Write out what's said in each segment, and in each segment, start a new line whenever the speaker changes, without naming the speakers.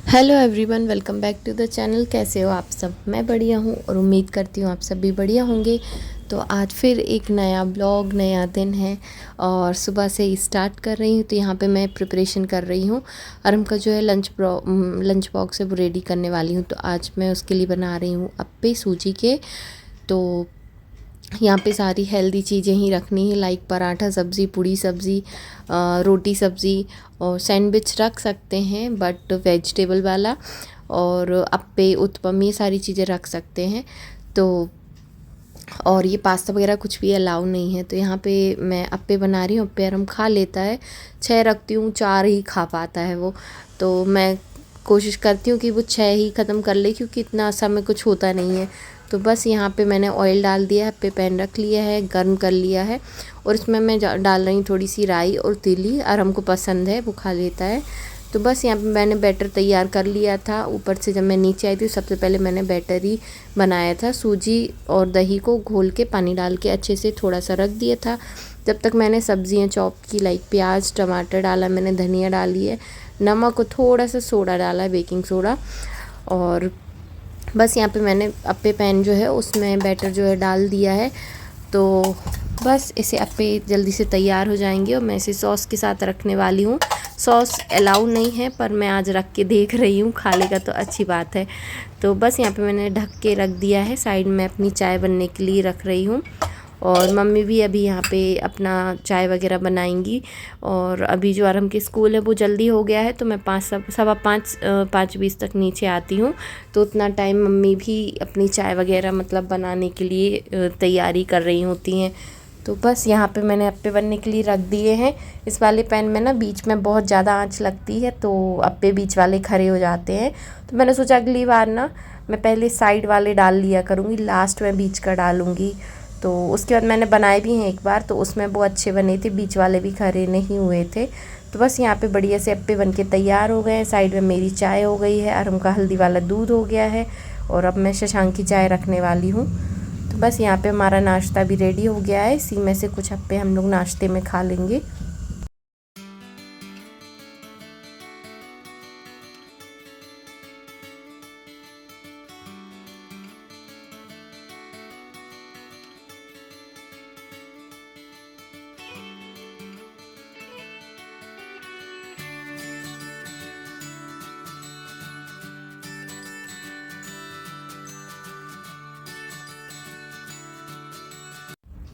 Hello everyone, welcome back to the channel. कैसे हो आप सब? मैं बढ़िया हूँ और उम्मीद करती हूँ आप सब भी बढ़िया होंगे। तो आज फिर एक नया ब्लॉग, नया दिन है और सुबह से ही स्टार्ट कर रही हूँ। तो यहाँ पे मैं प्रिपरेशन कर रही हूँ और उनका जो है लंच बॉक्स है वो रेडी करने वाली हूँ। तो आज मैं उसके लिए बना रही हूँ अप्पे सूजी के। तो यहाँ पे सारी हेल्दी चीज़ें ही रखनी है, लाइक पराठा सब्ज़ी, पूड़ी सब्ज़ी, रोटी सब्ज़ी और सैंडविच रख सकते हैं बट वेजिटेबल वाला, और अप्पे, उत्पम, ये सारी चीज़ें रख सकते हैं। तो और ये पास्ता वगैरह कुछ भी अलाउ नहीं है। तो यहाँ पे मैं अप्पे बना रही हूँ। अप्पे आराम खा लेता है, 6 रखती हूँ, 4 ही खा पाता है वो। तो मैं कोशिश करती हूँ कि वो 6 ही ख़त्म कर ले, क्योंकि इतना समय कुछ होता नहीं है। तो बस यहाँ पे मैंने ऑयल डाल दिया है, अप्पे पैन रख लिया है, गर्म कर लिया है और इसमें मैं डाल रही हूँ थोड़ी सी राई और तिली। और हमको पसंद है, वो खा लेता है। तो बस यहाँ पे मैंने बैटर तैयार कर लिया था। ऊपर से जब मैं नीचे आई थी सबसे पहले मैंने बैटर ही बनाया था। सूजी और दही को घोल के पानी डाल के अच्छे से थोड़ा सा रख दिया था। जब तक मैंने सब्जियां चॉप की, लाइक प्याज, टमाटर डाला, मैंने धनिया डाली है, नमक और थोड़ा सा सोडा डाला है, बेकिंग सोडा। और बस यहाँ पे मैंने अप्पे पैन जो है उसमें बैटर जो है डाल दिया है। तो बस इसे अप्पे जल्दी से तैयार हो जाएंगे और मैं इसे सॉस के साथ रखने वाली हूँ। सॉस अलाउ नहीं है पर मैं आज रख के देख रही हूँ, खा लेगा तो अच्छी बात है। तो बस यहाँ पे मैंने ढक के रख दिया है, साइड में अपनी चाय बनने के लिए रख रही हूँ। और मम्मी भी अभी यहाँ पे अपना चाय वगैरह बनाएंगी। और अभी जो आरम के स्कूल है वो जल्दी हो गया है, तो मैं 5:15 5:20 तक नीचे आती हूँ। तो उतना टाइम मम्मी भी अपनी चाय वगैरह मतलब बनाने के लिए तैयारी कर रही होती हैं। तो बस यहाँ पे मैंने अप्पे बनने के लिए रख दिए हैं। इस वाले पैन में ना बीच में बहुत ज़्यादा आंच लगती है, तो अप्पे बीच वाले खड़े हो जाते हैं। तो मैंने सोचा अगली बार ना मैं पहले साइड वाले डाल लिया करूँगी, लास्ट में बीच का डालूँगी। तो उसके बाद मैंने बनाए भी हैं एक बार, तो उसमें वो अच्छे बने थे, बीच वाले भी खड़े नहीं हुए थे। तो बस यहाँ पे बढ़िया से अप्पे बन के तैयार हो गए हैं। साइड में मेरी चाय हो गई है और उनका हल्दी वाला दूध हो गया है। और अब मैं शशांक की चाय रखने वाली हूँ। तो बस यहाँ पे हमारा नाश्ता भी रेडी हो गया है। इसी में से कुछ अप्पे हम लोग नाश्ते में खा लेंगे।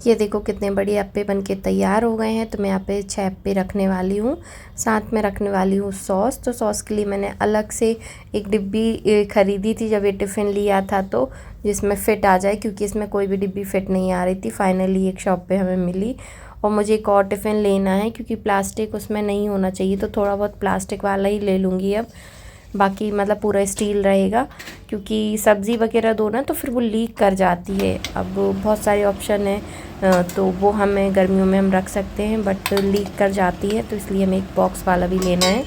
ये देखो कितने बड़े अप्पे बन के तैयार हो गए हैं। तो मैं यहाँ पे 6 अप्पे रखने वाली हूँ। साथ में रखने वाली हूँ सॉस। तो सॉस के लिए मैंने अलग से एक डिब्बी ख़रीदी थी जब ये टिफ़िन लिया था, तो जिसमें फ़िट आ जाए, क्योंकि इसमें कोई भी डिब्बी फ़िट नहीं आ रही थी। फाइनली एक शॉप पे हमें मिली और मुझे एक और टिफ़िन लेना है, क्योंकि प्लास्टिक उसमें नहीं होना चाहिए। तो थोड़ा बहुत प्लास्टिक वाला ही ले लूँगी अब, बाकी मतलब पूरा स्टील रहेगा, क्योंकि सब्ज़ी वगैरह दो ना तो फिर वो लीक कर जाती है। अब बहुत सारे ऑप्शन है, तो वो हमें गर्मियों में हम रख सकते हैं, बट लीक कर जाती है, तो इसलिए हमें एक बॉक्स वाला भी लेना है।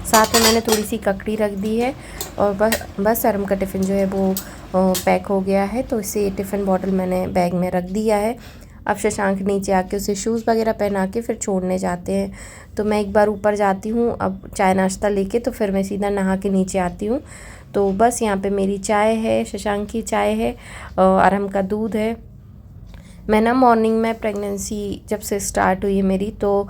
साथ में मैंने थोड़ी सी ककड़ी रख दी है। और बस अरम का टिफ़िन जो है वो पैक हो गया है। तो इसे टिफ़िन बॉटल मैंने बैग में रख दिया है। अब शशांक नीचे आके उसे शूज़ वगैरह पहना के फिर छोड़ने जाते हैं। तो मैं एक बार ऊपर जाती हूँ अब चाय नाश्ता लेके, तो फिर मैं सीधा नहा के नीचे आती हूँ। तो बस यहाँ पे मेरी चाय है, शशांक की चाय है, अरहम का दूध है। मैं ना मॉर्निंग में प्रेगनेंसी जब से स्टार्ट हुई है मेरी, तो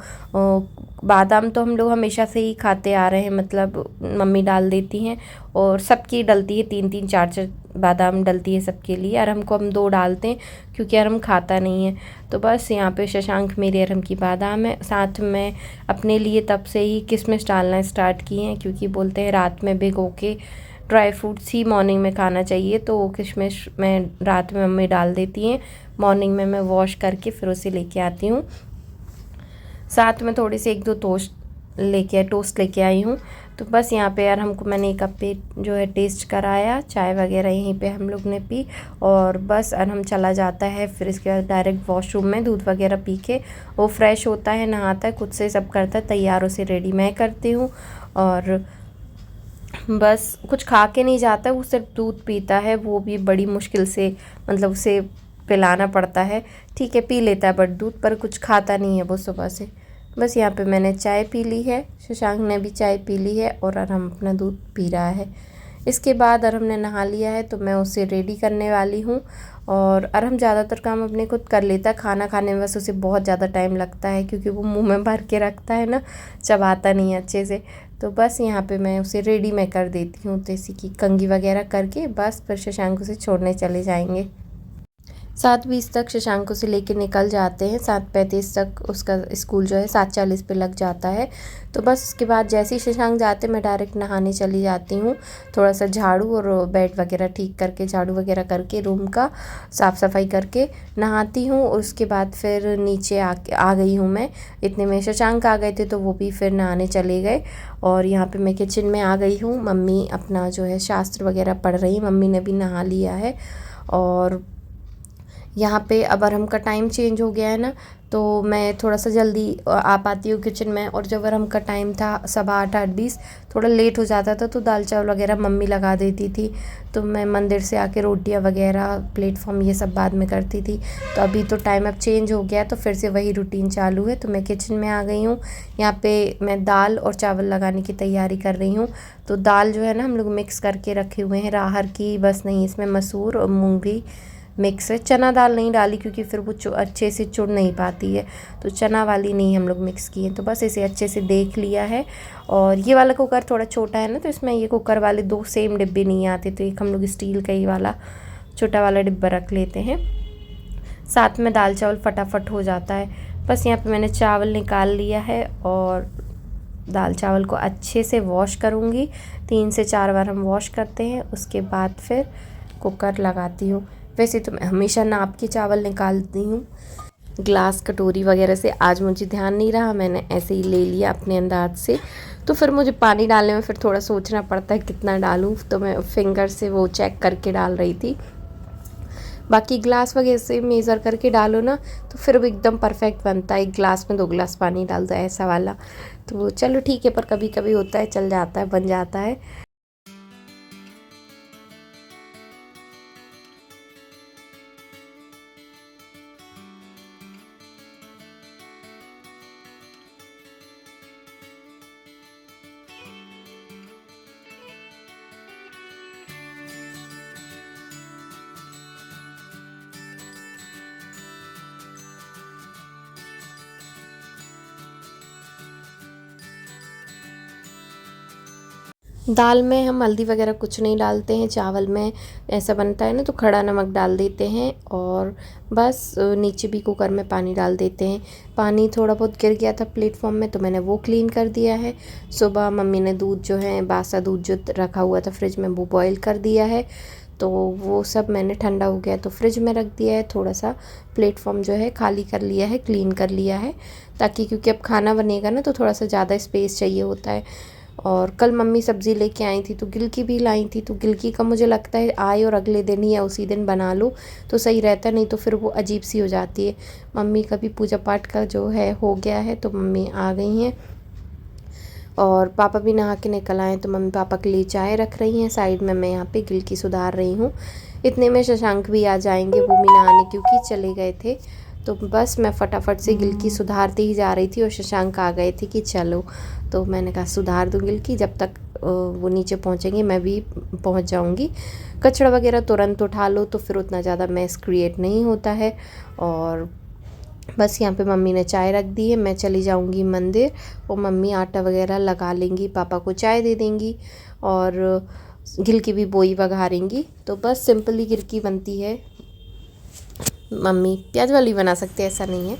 बादाम तो हम लोग हमेशा से ही खाते आ रहे हैं, मतलब मम्मी डाल देती हैं और सबकी डलती है, 3-3 4-4 बादाम डलती है सबके लिए। और हमको हम 2 डालते हैं क्योंकि अरहम खाता नहीं है। तो बस यहाँ पे शशांक मेरे अरहम की बादाम है। साथ में अपने लिए तब से ही किशमिश डालना स्टार्ट किए हैं, क्योंकि बोलते हैं रात में भिगो के ड्राई फ्रूट्स ही मॉर्निंग में खाना चाहिए। तो किशमिश मैं रात में मम्मी डाल देती हैं, मॉर्निंग में मैं वॉश करके फिर उसे लेके आती हूँ। साथ में थोड़ी सी 1-2 टोस्ट लेके आई हूँ। तो बस यहाँ पे यार हमको मैंने एक कप जो है टेस्ट कराया, चाय वगैरह यहीं पे हम लोग ने पी। और बस हम चला जाता है फिर इसके बाद डायरेक्ट वॉशरूम में दूध वगैरह पी के वो फ्रेश होता है, नहाता है, खुद से सब करता है, तैयार उसे रेडी मैं करती हूँ। और बस कुछ खा के नहीं जाता, वो सिर्फ दूध पीता है, वो भी बड़ी मुश्किल से, मतलब उसे पिलाना पड़ता है। ठीक है पी लेता है बट दूध, पर कुछ खाता नहीं है वो सुबह से। बस यहाँ पे मैंने चाय पी ली है, शशांक ने भी चाय पी ली है और अरहम अपना दूध पी रहा है। इसके बाद अरहम ने नहा लिया है तो मैं उसे रेडी करने वाली हूँ। और अरहम ज़्यादातर काम अपने खुद कर लेता है, खाना खाने में बस उसे बहुत ज़्यादा टाइम लगता है क्योंकि वो मुंह में भर के रखता है ना, चबाता नहीं है अच्छे से। तो बस यहाँ पे मैं उसे रेडी मैं कर देती हूँ, तो इसी की कंघी वगैरह करके बस फिर शशांक उसे छोड़ने चले जाएंगे। 7:20 तक शशांक उसे लेके निकल जाते हैं, 7:35 तक उसका स्कूल जो है 7:40 पे लग जाता है। तो बस उसके बाद जैसे ही शशांक जाते मैं डायरेक्ट नहाने चली जाती हूँ। थोड़ा सा झाड़ू और बेड वगैरह ठीक करके, झाड़ू वगैरह करके, रूम का साफ़ सफाई करके नहाती हूँ। उसके बाद फिर नीचे आ गई हूँ मैं। इतने में शशांक आ गए थे तो वो भी फिर नहाने चले गए। और यहाँ पे मैं किचन में आ गई हूँ। मम्मी अपना जो है शास्त्र वगैरह पढ़ रही है, मम्मी ने भी नहा लिया है। और यहाँ पे अब अरहम का टाइम चेंज हो गया है ना, तो मैं थोड़ा सा जल्दी आ पाती हूँ किचन में। और जब अरहम का टाइम था 7:15 8:20, थोड़ा लेट हो जाता था तो दाल चावल वगैरह मम्मी लगा देती थी। तो मैं मंदिर से आके रोटियाँ वगैरह, प्लेटफॉर्म, ये सब बाद में करती थी। तो अभी तो टाइम अब चेंज हो गया तो फिर से वही रूटीन चालू है। तो मैं किचन में आ गई हूँ। यहाँ पे मैं दाल और चावल लगाने की तैयारी कर रही हूँ। तो दाल जो है ना हम लोग मिक्स करके रखे हुए हैं, राहर की बस नहीं, इसमें मसूर और मूंग भी मिक्स है। चना दाल नहीं डाली क्योंकि फिर वो अच्छे से चुड़ नहीं पाती है, तो चना वाली नहीं हम लोग मिक्स किए। तो बस इसे अच्छे से देख लिया है। और ये वाला कुकर थोड़ा छोटा है ना, तो इसमें ये कुकर वाले 2 सेम डिब्बे नहीं आते, तो एक हम लोग स्टील का ही वाला छोटा वाला डिब्बा रख लेते हैं। साथ में दाल चावल फटाफट हो जाता है। बस यहाँ पे मैंने चावल निकाल लिया है और दाल चावल को अच्छे से वॉश करूँगी। 3 से 4 बार हम वॉश करते हैं, उसके बाद फिर कुकर लगाती हूँ। वैसे तो मैं हमेशा नाप के चावल निकालती हूँ ग्लास कटोरी वगैरह से। आज मुझे ध्यान नहीं रहा, मैंने ऐसे ही ले लिया अपने अंदाज से। तो फिर मुझे पानी डालने में फिर थोड़ा सोचना पड़ता है कितना डालूँ, तो मैं फिंगर से वो चेक करके डाल रही थी। बाकी ग्लास वगैरह से मेज़र करके डालो ना तो फिर वो एकदम परफेक्ट बनता है। 1 ग्लास में 2 ग्लास पानी डाल दो, ऐसा वाला। तो चलो ठीक है, पर कभी कभी होता है, चल जाता है, बन जाता है। दाल में हम हल्दी वगैरह कुछ नहीं डालते हैं, चावल में ऐसा बनता है ना तो खड़ा नमक डाल देते हैं। और बस नीचे भी कुकर में पानी डाल देते हैं। पानी थोड़ा बहुत गिर गया था प्लेटफॉर्म में तो मैंने वो क्लीन कर दिया है। सुबह मम्मी ने दूध जो है, बासा दूध जो रखा हुआ था फ्रिज में, वो बॉईल कर दिया है। तो वो सब मैंने ठंडा हो गया तो फ्रिज में रख दिया है। थोड़ा सा प्लेटफॉर्म जो है खाली कर लिया है, क्लीन कर लिया है, ताकि क्योंकि अब खाना बनेगा ना तो थोड़ा सा ज़्यादा स्पेस चाहिए होता है। और कल मम्मी सब्ज़ी लेके आई थी तो गिलकी भी लाई थी, तो गिलकी का मुझे लगता है आए और अगले दिन ही या उसी दिन बना लो तो सही रहता, नहीं तो फिर वो अजीब सी हो जाती है। मम्मी का भी पूजा पाठ का जो है हो गया है तो मम्मी आ गई हैं। और पापा भी नहा के निकल आए तो मम्मी पापा के लिए चाय रख रही हैं साइड में, मैं यहाँ पे गिलकी सुधार रही हूँ। इतने में शशांक भी आ जाएंगे, वो भी नहाने क्योंकि चले गए थे। तो बस मैं फटाफट से गिलकी सुधारती ही जा रही थी और शशांक आ गए थे कि चलो, तो मैंने कहा सुधार दूँ गिलकी, जब तक वो नीचे पहुँचेंगे मैं भी पहुँच जाऊँगी। कचरा वगैरह तुरंत उठा लो तो फिर उतना ज़्यादा मैस क्रिएट नहीं होता है। और बस यहाँ पे मम्मी ने चाय रख दी है, मैं चली जाऊँगी मंदिर और मम्मी आटा वगैरह लगा लेंगी, पापा को चाय दे देंगी और गिलकी भी बोई बघारेंगी। तो बस सिंपली गिलकी बनती है, मम्मी प्याज वाली बना सकते हैं ऐसा नहीं है,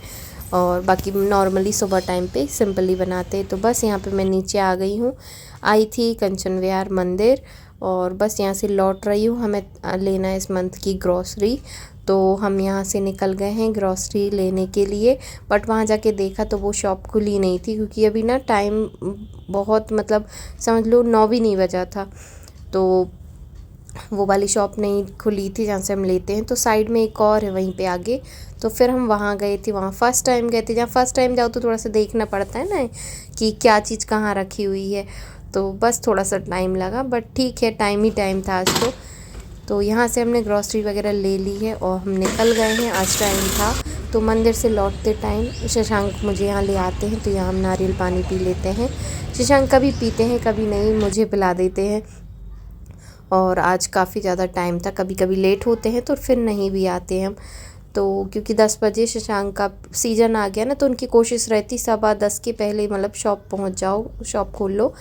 और बाकी नॉर्मली सुबह टाइम पे सिंपली बनाते। तो बस यहाँ पे मैं नीचे आ गई हूँ, आई थी कंचन विहार मंदिर और बस यहाँ से लौट रही हूँ। हमें लेना है इस मंथ की ग्रॉसरी, तो हम यहाँ से निकल गए हैं ग्रॉसरी लेने के लिए। बट वहाँ जाके देखा तो वो शॉप खुली नहीं थी क्योंकि अभी ना टाइम बहुत, मतलब समझ लो 9 भी नहीं बजा था, तो वो वाली शॉप नहीं खुली थी जहाँ से हम लेते हैं। तो साइड में एक और है वहीं पे आगे, तो फिर हम वहाँ गए थे। वहाँ फ़र्स्ट टाइम गए थे, जहाँ फ़र्स्ट टाइम जाओ तो थोड़ा सा देखना पड़ता है ना कि क्या चीज़ कहाँ रखी हुई है, तो बस थोड़ा सा टाइम लगा, बट ठीक है, टाइम ही टाइम था आज तो यहाँ से हमने ग्रॉसरी वगैरह ले ली है और हम निकल गए हैं। आज टाइम था तो मंदिर से लौटते टाइम शशांक मुझे यहाँ ले आते हैं, तो यहाँ हम नारियल पानी पी लेते हैं। शशांक कभी पीते हैं कभी नहीं, मुझे पिला देते हैं। और आज काफ़ी ज़्यादा टाइम था, कभी कभी लेट होते हैं तो फिर नहीं भी आते हैं हम। तो क्योंकि 10 बजे शशांक का सीज़न आ गया ना, तो उनकी कोशिश रहती 10:15 के पहले मतलब शॉप पहुंच जाओ, शॉप खोल लो।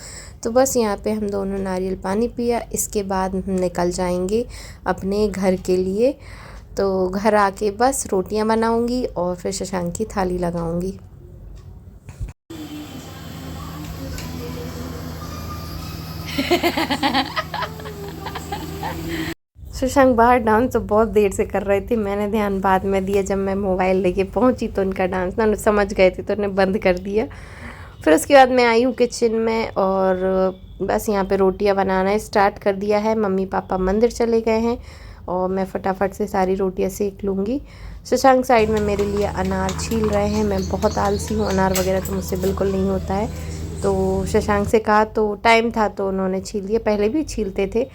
तो बस यहाँ पे हम दोनों नारियल पानी पिया, इसके बाद हम निकल जाएंगे अपने घर के लिए। तो घर आके बस रोटियां बनाऊंगी और फिर शशांक की थाली लगाऊंगी। शशांक बाहर डांस तो बहुत देर से कर रहे थे, मैंने ध्यान बाद में दिया जब मैं मोबाइल लेके पहुंची तो उनका डांस ना समझ गए थे, तो उन्हें बंद कर दिया। फिर उसके बाद मैं आई हूँ किचन में और बस यहाँ पे रोटियां बनाना स्टार्ट कर दिया है। मम्मी पापा मंदिर चले गए हैं और मैं फटाफट से सारी रोटियां सेक लूँगी। शशांक साइड में मेरे लिए अनार छील रहे हैं। मैं बहुत आलसी हूँ, अनार वगैरह तो मुझसे बिल्कुल नहीं होता है। तो शशांक से कहा तो टाइम था तो उन्होंने छील दिया, पहले भी छीलते थे।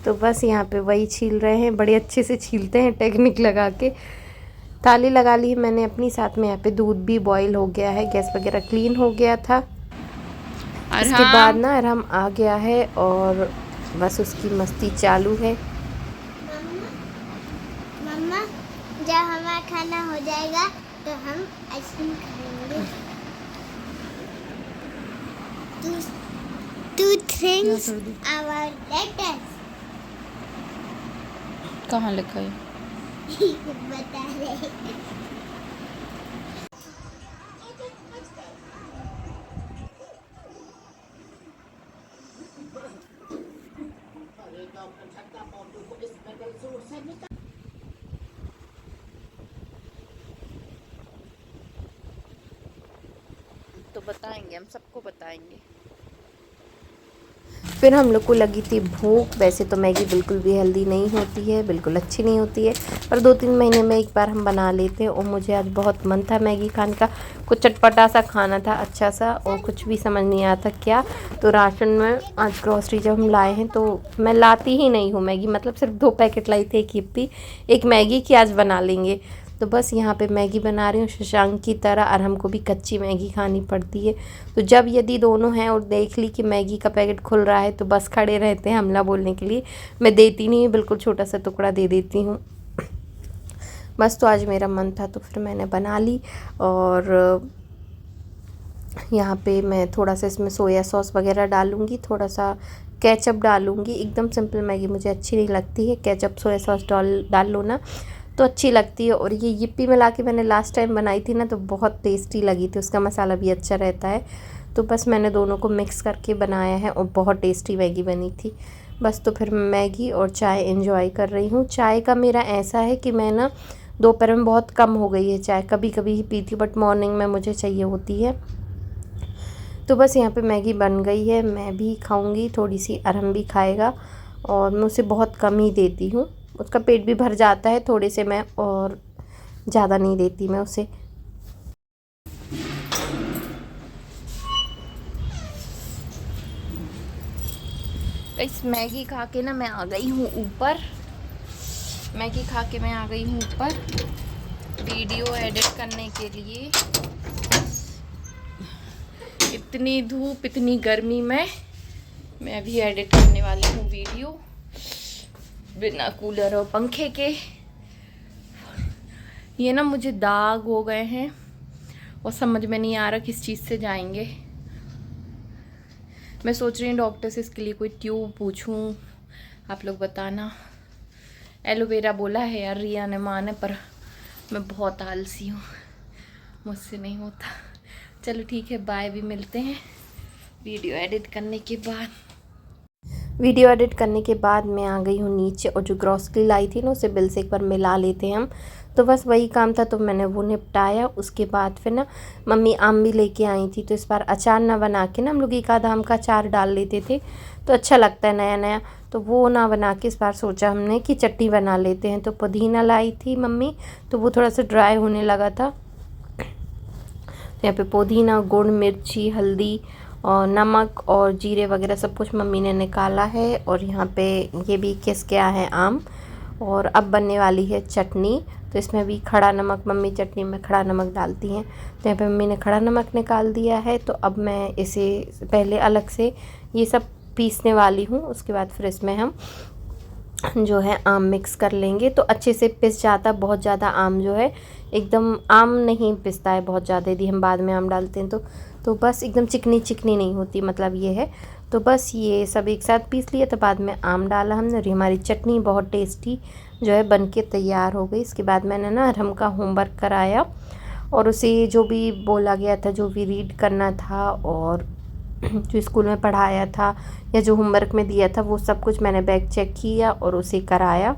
तो बस यहाँ पे वही छील रहे हैं, बड़े अच्छे से छीलते हैं टेक्निक लगा के। थाली लगा ली है मैंने अपनी, साथ में यहाँ पे दूध भी बॉईल हो गया है, गैस वगैरह क्लीन हो गया था। इसके बाद ना अरहम आ गया है और बस उसकी मस्ती चालू है।
मम्मा जब हमारा खाना हो जाएगा तो हम आइसक्रीम खाएंगे। Two things our letters.
कहाँ लिखा है?
बता रहे।
तो बताएंगे, हम सबको बताएंगे।
फिर हम लोग को लगी थी भूख। वैसे तो मैगी बिल्कुल भी हेल्दी नहीं होती है, बिल्कुल अच्छी नहीं होती है, पर 2-3 महीने में एक बार हम बना लेते हैं। और मुझे आज बहुत मन था मैगी खाने का, कुछ चटपटा सा खाना था अच्छा सा, और कुछ भी समझ नहीं आता क्या। तो राशन में आज ग्रॉसरी जब हम लाए हैं, तो मैं लाती ही नहीं हूँ मैगी, मतलब सिर्फ 2 पैकेट लाई थी, एक यिप्पी एक मैगी की, आज बना लेंगे। तो बस यहाँ पे मैगी बना रही हूँ शशांक की तरह, और हमको भी कच्ची मैगी खानी पड़ती है। तो जब यदि दोनों हैं और देख ली कि मैगी का पैकेट खुल रहा है, तो बस खड़े रहते हैं हमला बोलने के लिए। मैं देती नहीं, बिल्कुल छोटा सा टुकड़ा दे देती हूँ। बस तो आज मेरा मन था तो फिर मैंने बना ली। और यहाँ पे मैं थोड़ा सा इसमें सोया सॉस वगैरह डालूँगी, थोड़ा सा केचप डालूँगी। एकदम सिंपल मैगी मुझे अच्छी नहीं लगती है, केचप सोया सॉस डाल लो ना तो अच्छी लगती है। और ये यिप्पी मिला के मैंने लास्ट टाइम बनाई थी ना, तो बहुत टेस्टी लगी थी, उसका मसाला भी अच्छा रहता है। तो बस मैंने दोनों को मिक्स करके बनाया है और बहुत टेस्टी मैगी बनी थी। बस तो फिर मैगी और चाय एंजॉय कर रही हूँ। चाय का मेरा ऐसा है कि मैं ना दोपहर में बहुत कम हो गई है चाय, कभी कभी ही पीती, बट मॉर्निंग में मुझे चाहिए होती है। तो बस यहाँ पे मैगी बन गई है, मैं भी खाऊंगी, थोड़ी सी अरहम भी खाएगा, और मैं उसे बहुत कम ही देती हूँ, उसका पेट भी भर जाता है थोड़े से में, और ज़्यादा नहीं देती मैं उसे।
इस मैगी खा के ना मैं आ गई हूँ ऊपर, मैगी खा के मैं आ गई हूँ ऊपर वीडियो एडिट करने के लिए। इतनी धूप इतनी गर्मी में मैं भी एडिट करने वाली हूँ वीडियो, बिना कूलर और पंखे के। ये ना मुझे दाग हो गए हैं और समझ में नहीं आ रहा किस चीज़ से जाएंगे। मैं सोच रही हूँ डॉक्टर से इसके लिए कोई ट्यूब पूछूं, आप लोग बताना। एलोवेरा बोला है यार रिया ने, माँ ने, पर मैं बहुत आलसी हूँ, मुझसे नहीं होता। चलो ठीक है, बाय, भी मिलते हैं वीडियो एडिट करने के बाद।
वीडियो एडिट करने के बाद मैं आ गई हूँ नीचे, और जो ग्रॉसरी लाई थी ना उसे बिल से एक बार मिला लेते हैं हम। तो बस वही काम था, तो मैंने वो निपटाया। उसके बाद फिर ना मम्मी आम भी लेके आई थी, तो इस बार अचार ना बना के ना हम लोग एक आधा आम का अचार डाल लेते थे, तो अच्छा लगता है नया नया। तो वो ना बना के इस बार सोचा हमने कि चटनी बना लेते हैं। तो पुदीना लाई थी मम्मी, तो वो थोड़ा सा ड्राई होने लगा था। यहाँ पे पुदीना, गुड़, मिर्ची, हल्दी और नमक और जीरे वगैरह सब कुछ मम्मी ने निकाला है। और यहाँ पे ये भी किस क्या है आम, और अब बनने वाली है चटनी। तो इसमें भी खड़ा नमक, मम्मी चटनी में खड़ा नमक डालती हैं, तो यहाँ पे मम्मी ने खड़ा नमक निकाल दिया है। तो अब मैं इसे पहले अलग से ये सब पीसने वाली हूँ, उसके बाद फिर इसमें हम जो है आम मिक्स कर लेंगे। तो अच्छे से पिस जाता, बहुत ज़्यादा आम जो है एकदम आम नहीं पिसता है बहुत ज़्यादा, यदि हम बाद में आम डालते हैं तो बस एकदम चिकनी चिकनी नहीं होती, मतलब ये है। तो बस ये सब एक साथ पीस लिया, तो बाद में आम डाला हमने, और हमारी चटनी बहुत टेस्टी जो है बन के तैयार हो गई। इसके बाद मैंने ना अरहम का होमवर्क कराया और उसे जो भी बोला गया था, जो भी रीड करना था और जो स्कूल में पढ़ाया था या जो होमवर्क में दिया था, वो सब कुछ मैंने बैक चेक किया और उसे कराया।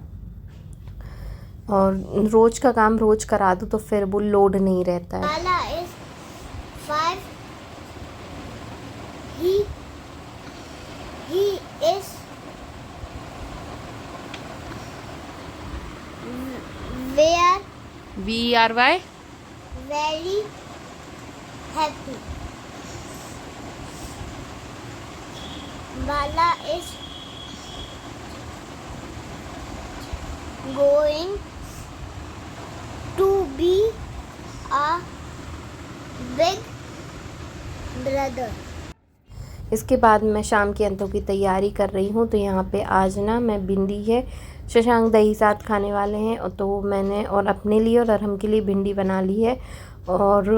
और रोज़ का काम रोज़ करा दूँ तो फिर वो लोड नहीं रहता है।
Bala is 5. He is
VRY
very happy. Bala is going to be a big brother.
इसके बाद मैं शाम के अंतों की तैयारी कर रही हूँ। तो यहाँ पे आज ना मैं भिंडी है, शशांक दही साथ खाने वाले हैं, तो मैंने और अपने लिए और अरहम के लिए भिंडी बना ली है। और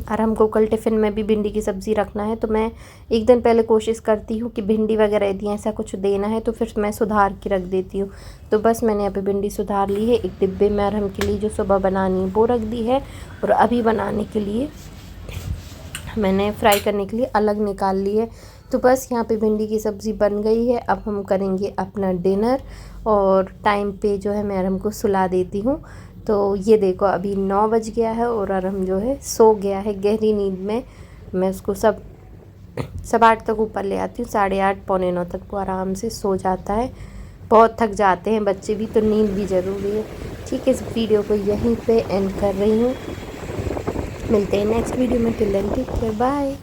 अरहम को कल टिफ़िन में भी भिंडी की सब्ज़ी रखना है, तो मैं एक दिन पहले कोशिश करती हूँ कि भिंडी वगैरह यदि ऐसा कुछ देना है तो फिर मैं सुधार के रख देती हूँ। तो बस मैंने यहाँ पे भिंडी सुधार ली है, एक डिब्बे में अरहम के लिए जो सुबह बनानी है वो रख दी है, और अभी बनाने के लिए मैंने फ्राई करने के लिए अलग निकाल ली है। तो बस यहाँ पे भिंडी की सब्ज़ी बन गई है। अब हम करेंगे अपना डिनर, और टाइम पे जो है मैं अरहम को सुला देती हूँ। तो ये देखो अभी 9 बज गया है और अरहम जो है सो गया है गहरी नींद में। मैं उसको सब 8 तक ऊपर ले आती हूँ, 8:30 पौने 9 तक वो आराम से सो जाता है। बहुत थक जाते हैं बच्चे भी, तो नींद भी ज़रूरी है। ठीक है, इस वीडियो को यहीं पे एंड कर रही हूँ। मिलते हैं नेक्स्ट वीडियो में। Till then take care, bye.